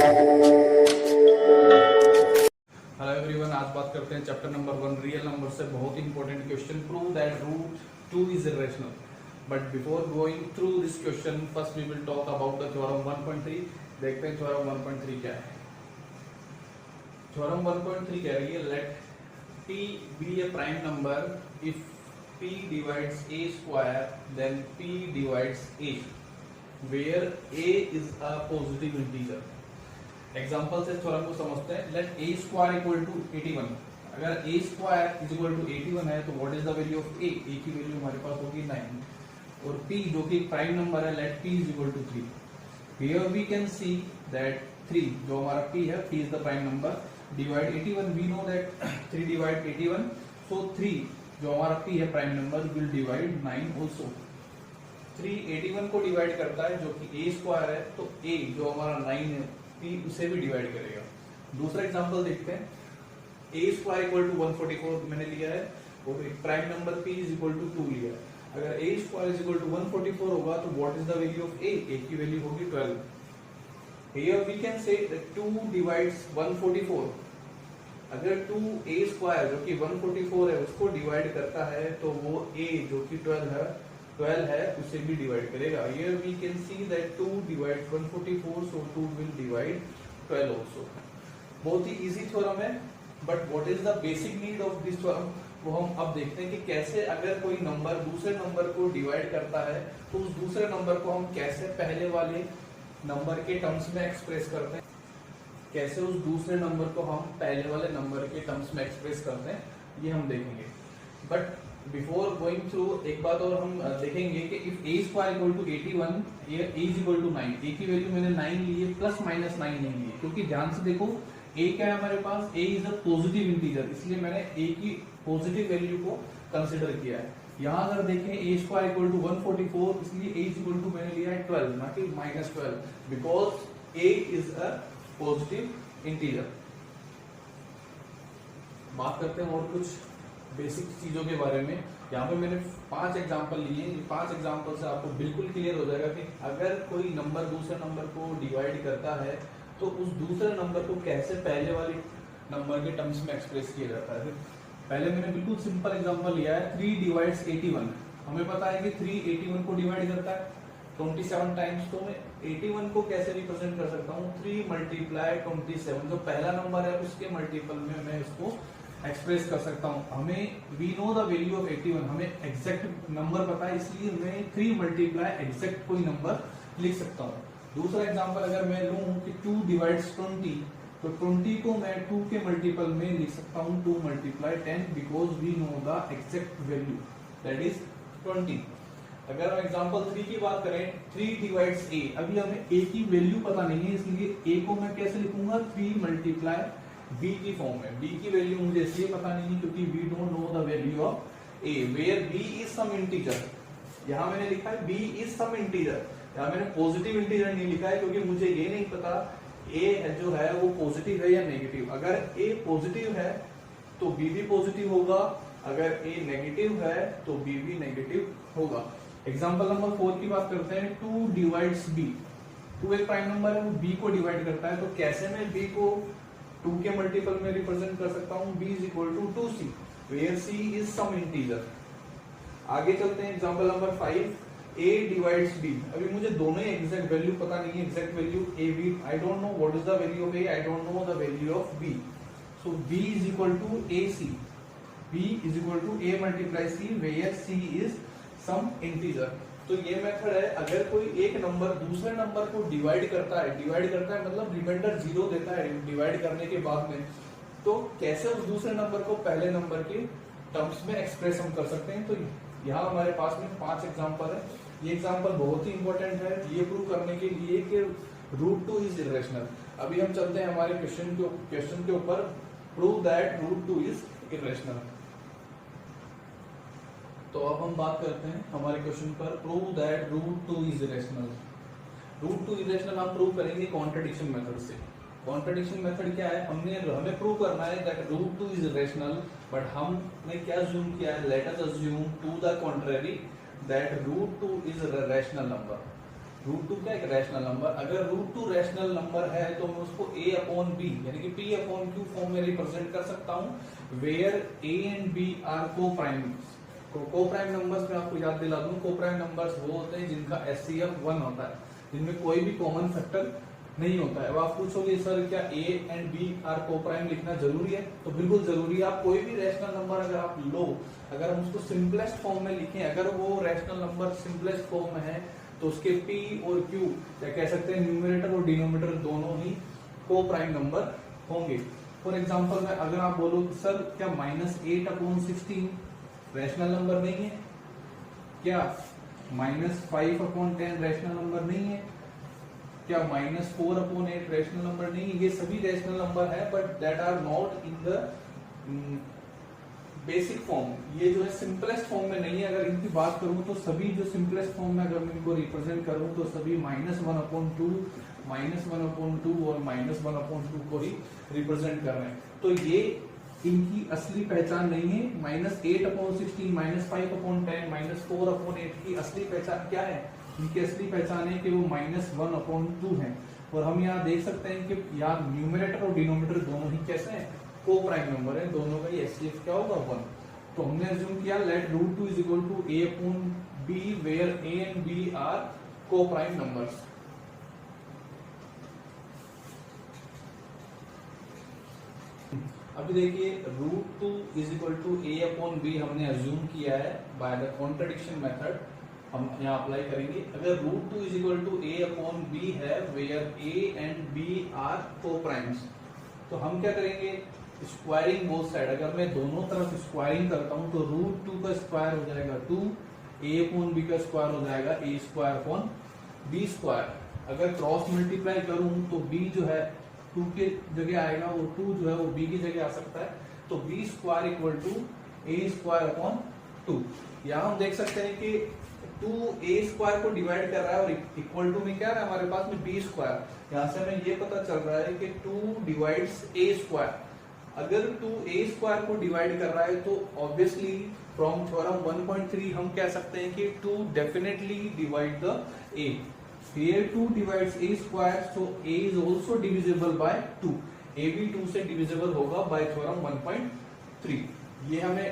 Hello everyone, आज बात करते हैं चैप्टर नंबर 1 रियल नंबर से। बहुत important question, prove that root 2 is irrational. But before going through this question, first we will talk about the theorem 1.3। देखते हैं theorem 1.3 क्या है। थ्योरम 1.3 कह रही है let p be a prime number if p divides a square then p divides a where a is a positive integer। Example से theorem को समझते हैं। Let a square equal to 81। अगर a square is equal to 81 है तो what is the value of a की value हमारे पास होगी 9। और p जो कि प्राइम नंबर है, let p is equal to 3। Here we can see that 3 जो हमारा p है, p is the prime number. Divide 81, we know that 3 divide 81, सो 3 जो हमारा p है prime number will divide 9 also. 3 81 को डिवाइड करता है जो कि a स्क्वायर है, तो a जो हमारा 9 है p उसे भी डिवाइड करेगा। दूसरा एग्जांपल देखते हैं। a स्क्वायर इक्वल टू 144 मैंने लिया है और एक prime number p is equal to 2 लिया है। अगर a square is equal to 144 होगा तो what is the value of a की वैल्यू होगी 12। Here we can say that 2 divides 144। अगर 2a स्क्वायर जो कि 144 है उसको डिवाइड करता है तो वो a जो कि 12 है उसे भी डिवाइड करेगा। Here we can see that 2 divides 144, so 2 will divide 12 also। बहुत ही इजी थ्योरम है, but what is the basic need of this theorem वो हम अब देखते हैं कि कैसे अगर कोई नंबर दूसरे नंबर को डिवाइड करता है तो उस दूसरे नंबर को हम कैसे पहले वाले नंबर के टर्म्स में एक्सप्रेस करते हैं, कैसे उस दूसरे नंबर को हम पहले वाले नंबर के टर्म्स में एक्सप्रेस करते हैं, ये हम देखेंगे। बट बिफोर गोइंग थ्रू एक बात और हम देखेंगे कि इफ a स्क्वायर इक्वल टू 81, ये a is equal to 9, a की वैल्यू मैंने 9 ली है, प्लस माइनस 9 नहीं ली है, क्योंकि ध्यान से देखो a क्या है हमारे पास, a is a positive integer, इसलिए मैंने a की पॉजिटिव वैल्यू को कंसिडर किया है। यहाँ अगर देखें a स्क्वायर इक्वल टू 144, इसलिए a इज इक्वल टू मैंने लिया है 12, ना कि -12, because a is a positive integer. बात करते हैं और कुछ बेसिक चीजों के बारे में। यहाँ पे मैंने 5 एग्जांपल लिए। ये 5 एग्जांपल से आपको बिल्कुल क्लियर हो जाएगा कि अगर कोई नंबर दूसरे नंबर को डिवाइड करता है तो उस दूसरे नंबर को कैसे पहले वाले नंबर के टर्म्स में एक्सप्रेस किया जाता है। पहले मैंने बिल्कुल सिंपल एग्जांपल लिया है, 3 डिवाइड्स 81। हमें पता है कि 3 81 को डिवाइड करता है 27 टाइम्स, तो मैं 81 को कैसे रिप्रेजेंट कर सकता हूँ, 3 मल्टीप्लाई 27, जो पहला नंबर है उसके मल्टीपल में मैं इसको एक्सप्रेस कर सकता हूँ। हमें we know the value of 81, हमें एग्जैक्ट नंबर पता है, इसलिए मैं 3 मल्टीप्लाई एग्जैक्ट कोई नंबर लिख सकता हूँ। दूसरा एग्जांपल अगर मैं लूँ कि 2 डिवाइड्स 20, तो 20 को मैं 2 के मल्टीपल में लिख सकता हूँ 2 multiply 10, because we know the exact value that is 20। अगर हम एग्जांपल 3 की बात करें, 3 डिवाइड्स a, अभी हमें a की वैल्यू पता नहीं है, इसलिए a को मैं कैसे लिखूंगा, 3 मल्टीप्लाई b की फॉर्म में। b की वैल्यू मुझे इसलिए पता नहीं है क्योंकि we don't know the value of a, where b is some integer. यहाँ मैंने लिखा है b इज सम इंटीजर, यहाँ मैंने पॉजिटिव इंटीजर नहीं लिखा है क्योंकि मुझे ये नहीं पता a जो है वो पॉजिटिव है या नेगेटिव। अगर a पॉजिटिव है तो b भी पॉजिटिव होगा, अगर a नेगेटिव है तो b भी नेगेटिव होगा। एग्जांपल नंबर 4 की बात करते हैं। 2 डिवाइड्स b, 2 एक प्राइम नंबर है, वो b को डिवाइड करता है, तो कैसे मैं b को 2 के मल्टीपल में रिप्रेजेंट कर सकता हूँ, b is equal to 2c, where c is some integer. आगे चलते हैं example number 5, a divides b। अभी मुझे दोनों ही एग्जैक्ट वैल्यू पता नहीं है, exact value a b, I don't know what is the value of a, I don't know the value of b, so b is equal to ac, b is equal to a multiply c, where c is some integer. तो ये method है, अगर कोई एक number दूसरे number को divide करता है मतलब रिमाइंडर 0 देता है डिवाइड करने के बाद में, तो कैसे उस दूसरे नंबर को पहले नंबर के टर्म्स में एक्सप्रेस हम कर सकते हैं। तो यहाँ हमारे पास में 5 एग्जांपल है। ये एग्जांपल बहुत ही इंपॉर्टेंट है ये प्रूव करने के लिए कि रूट 2 इज इरेशनल। अभी हम चलते हैं हमारे क्वेश्चन के ऊपर, prove that root 2 is irrational. तो अब हम बात करते हैं हमारे क्वेश्चन पर, prove that root 2 is irrational. Root 2 irrational हम प्रूव करेंगे कॉन्ट्रडिक्शन मेथड से। कॉन्ट्रडिक्शन मेथड क्या है, हमें प्रूव करना है that root 2 is irrational, but हमने क्या अज्यूम किया है, let us assume to the contrary that root 2 is a rational number. Root two क्या एक रैशनल नंबर, अगर रूट टू रैशनल नंबर है तो मैं उसको a अपॉन बी यानी कि p अपॉन क्यू फॉर्म में रिप्रेजेंट कर सकता हूँ, where a and b are coprime. Coprime numbers में आपको याद दिला दूं, को प्राइम नंबर्स वो होते हैं जिनका एचसीएफ 1 होता है, जिनमें कोई भी कॉमन फैक्टर नहीं होता है। अब आप पूछोगे सर क्या a एंड b आर को प्राइम लिखना जरूरी है? तो बिल्कुल जरूरी है। आप कोई भी रैशनल नंबर अगर आप लो, अगर हम उसको सिंपलेस्ट फॉर्म में लिखें, अगर वो रैशनल नंबर सिंपलेस्ट फॉर्म में है तो उसके p और q या कह सकते हैं न्यूमरेटर और डिनोमिनेटर दोनों ही को प्राइम नंबर होंगे। फॉर एग्जाम्पल में अगर आप बोलो सर क्या -8 अपॉन 16 रैशनल नंबर नहीं है? क्या -5 अपॉन 10 रैशनल नंबर नहीं है? क्या -4 अपॉन 8 रैशनल नंबर नहीं है? ये सभी रैशनल नंबर है, but that are not in the basic form. ये जो है सिंपलेस्ट फॉर्म में नहीं है। अगर इनकी बात करूं तो सभी जो सिंपलेस्ट फॉर्म में अगर मैं इनको रिप्रेजेंट करूं तो सभी -1/2, -1/2 और -1/2 को ही रिप्रेजेंट कर रहे हैं। तो ये इनकी असली पहचान नहीं है। -8 अपॉन 16, -5 अपॉन 10, -4 अपॉन 8 की असली पहचान क्या है? इनकी असली पहचान है कि वो -1/2 है। और हम यहाँ देख सकते हैं कि यहाँ न्यूमरेटर और डिनोमिनेटर दोनों ही कैसे हैं? को प्राइम नंबर है, दोनों का एचसीएफ क्या होगा 1। तो हमने अज्यूम किया let root 2 is equal to a upon b where a and b are coprime numbers. अभी देखिए root 2 is equal to a upon b हमने अज्यूम किया है बाय द कॉन्ट्रडिक्शन मेथड, हम यहाँ अप्लाई करेंगे। अगर root 2 is equal to a upon b है where a and b are coprimes, तो हम क्या करेंगे? Squaring both side. अगर मैं दोनों तरफ स्क्वायरिंग करता हूं तो रूट 2 का स्क्वायर हो जाएगा 2, a अपॉन b का स्क्वायर हो जाएगा a square upon b square. अगर क्रॉस मल्टीप्लाई करूं तो b जो है 2 के जगह आएगा, वो 2 जो है वो b की जगह आ सकता है। तो b square equal to a square upon 2। यहाँ हम देख सकते हैं कि 2 a स्क्वायर को डिवाइड कर रहा है और इक्वल टू में क्या है हमारे पास में b स्क्वायर। यहाँ से हमें ये पता चल रहा है कि 2 डिवाइड्स a स्क्वायर। अगर 2 a स्क्वायर को डिवाइड कर रहा है तो ऑब्वियसली फ्रॉम थ्योरम 1.3 हम कह सकते हैं कि 2 definitely divide the a। Here 2 divides a square, so a is also divisible by 2। a भी 2 से डिविजिबल होगा बाय थ्योरम 1.3। ये हमें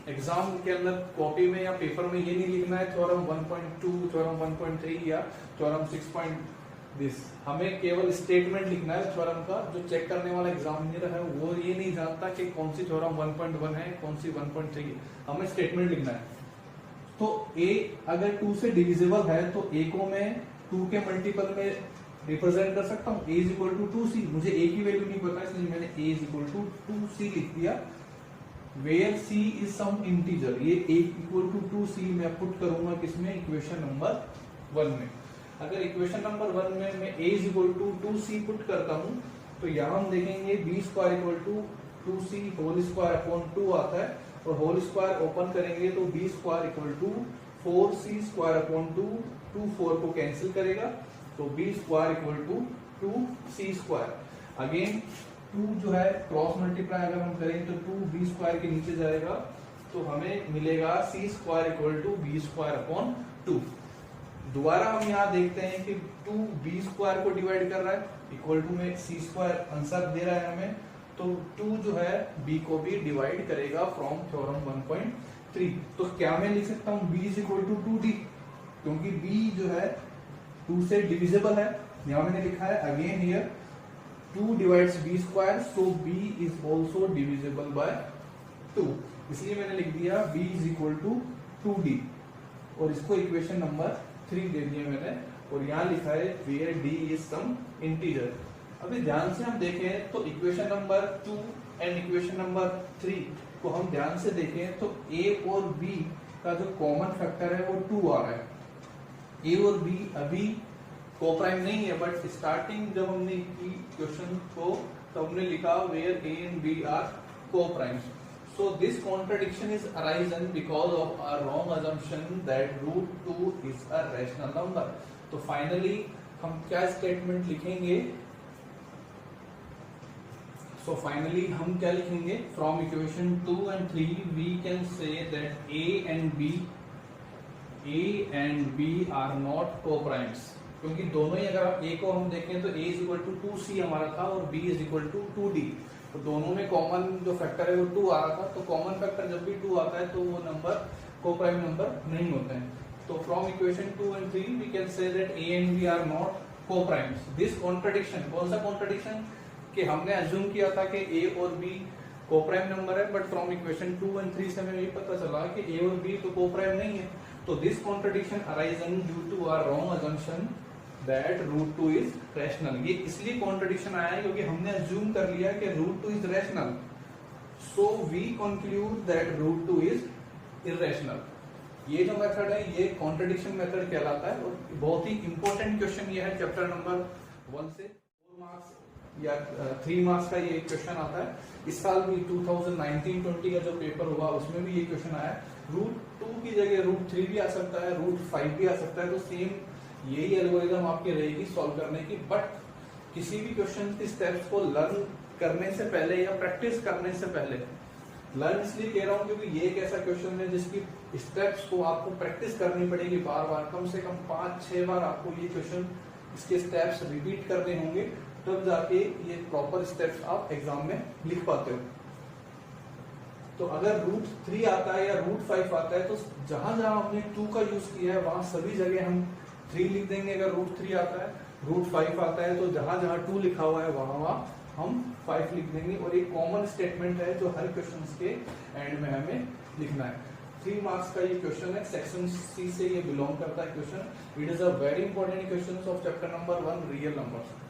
एग्जाम के अंदर कॉपी में या पेपर में ये नहीं लिखना है थ्योरम 1.2, थ्योरम 1.3 या थ्योरम 6. हमें केवल स्टेटमेंट लिखना है थ्योरम का। जो चेक करने वाला एग्जामिनर है वो ये नहीं जानता कि कौन सी थ्योरम 1.1 है, कौन सी 1.3 है। हमें स्टेटमेंट लिखना है। तो a अगर 2 से डिविजिबल है तो a को मैं 2 के मल्टीपल में रिप्रेजेंट कर सकता हूँ। a is equal to 2c। मुझे a की वैल्यू नहीं पता इसलिए मैंने a is equal to 2c लिख दिया। Where c is some integer, ये a इक्वल टू 2c मैं पुट करूंगा किसमें? इक्वेशन नंबर 1 में। अगर इक्वेशन नंबर 1 में मैं a is equal to 2c put करता हूं तो यहां हम देखेंगे b square equal to 2c whole square upon 2 आता है, और होल स्क्वायर ओपन करेंगे तो b square equal to 4c square upon 2, 2 4 को कैंसिल करेगा तो b square equal to 2c square. Again 2 जो है क्रॉस मल्टीप्लाई अगर हम करेंगे तो 2 b स्क्वायर के नीचे जाएगा तो हमें मिलेगा c square equal to b square upon 2। दोबारा हम यहाँ देखते हैं कि 2 b स्क्वायर को डिवाइड कर रहा है, इक्वल टू में c स्क्वायर आंसर दे रहा है हमें, तो 2 जो है b को भी डिवाइड करेगा फ्रॉम थ्योरम 1.3। तो क्या मैं लिख सकता हूँ b is equal to 2d, क्योंकि b जो है 2 से डिविजिबल है। यहाँ मैंने लिखा है again here 2 divides b square, so b is also divisible by 2, इसलिए मैंने लिख दिया b is equal to 2d और इसको इक्वेशन नंबर 3 दे दिया मैंने, और यहाँ लिखा है where d is some integer. अभी ध्यान से हम देखें तो equation number 2 and equation number 3 को हम ध्यान से देखें तो a और b का जो कॉमन फैक्टर है वो 2 आ रहा है। a और b अभी कोप्राइम नहीं है, बट स्टार्टिंग जब हमने की क्वेश्चन को तो हमने लिखा where a and b are coprimes. So this contradiction is arisen because of a wrong assumption that root 2 is a rational number। तो finally हम क्या स्टेटमेंट लिखेंगे? So finally हम क्या लिखेंगे? From equation 2 and 3 we can say that a and b A and B are not coprimes, क्योंकि दोनों ही अगर आप ए को हम देखें तो a is equal to 2c हमारा था और b is equal to 2d, तो दोनों में कॉमन जो फैक्टर है वो 2 आ रहा था, तो कॉमन फैक्टर जब भी 2 आता है तो वो नंबर को प्राइम नंबर नहीं होते हैं। तो from equation 2 and 3 we can say that a and b are not coprimes. This contradiction, कौन सा कॉन्ट्रडिक्शन, कि हमने अज्यूम किया था कि a और b को प्राइम नंबर है, बट फ्रॉम इक्वेशन 2 and 3 से हमें ये पता चला कि a और b तो को प्राइम नहीं है। तो this contradiction arising due to our wrong assumption that √2 is rational. ये इसलिए कॉन्ट्रडिक्शन आया है क्योंकि हमने अज्यूम कर लिया कि √2 is rational, so we conclude that √2 is irrational. ये जो मेथड है ये कॉन्ट्रडिक्शन मेथड कहलाता है और बहुत ही इंपॉर्टेंट क्वेश्चन ये है चैप्टर नंबर 1 से 4 मार्क्स या 3 मार्क्स का ये क्वेश्चन आता है। इस साल भी 2019-20 का जो पेपर हुआ उसमें भी ये क्वेश्चन आया है। √2 की जगह √3 भी आ सकता है, √5 भी आ सकता है, तो सेम यही एल्गोरिथम आपकी रहेगी सॉल्व करने की। बट किसी भी क्वेश्चन की स्टेप्स को लर्न करने से पहले या प्रैक्टिस करने से पहले, लर्न इसलिए कह रहा हूँ क्योंकि ये एक ऐसा क्वेश्चन है जिसकी स्टेप्स को आपको प्रैक्टिस करनी पड़ेगी बार बार, कम से कम 5-6 बार आपको ये क्वेश्चन इसके स्टेप्स रिपीट करने होंगे, तब जाके ये प्रॉपर स्टेप्स आप एग्जाम में लिख पाते हो। तो अगर √3 आता है या √5 आता है तो जहां जहां हमने 2 का यूज किया है वहां सभी जगह हम 3 लिख देंगे। अगर √3 आता है, √5 आता है तो जहां जहां 2 लिखा हुआ है वहां हम 5 लिख देंगे। और एक कॉमन स्टेटमेंट है जो हर क्वेश्चन के एंड में हमें लिखना है। 3 मार्क्स का ये क्वेश्चन है, सेक्शन सी से ये बिलोंग करता है question. It is a very important question of chapter number 1 real numbers.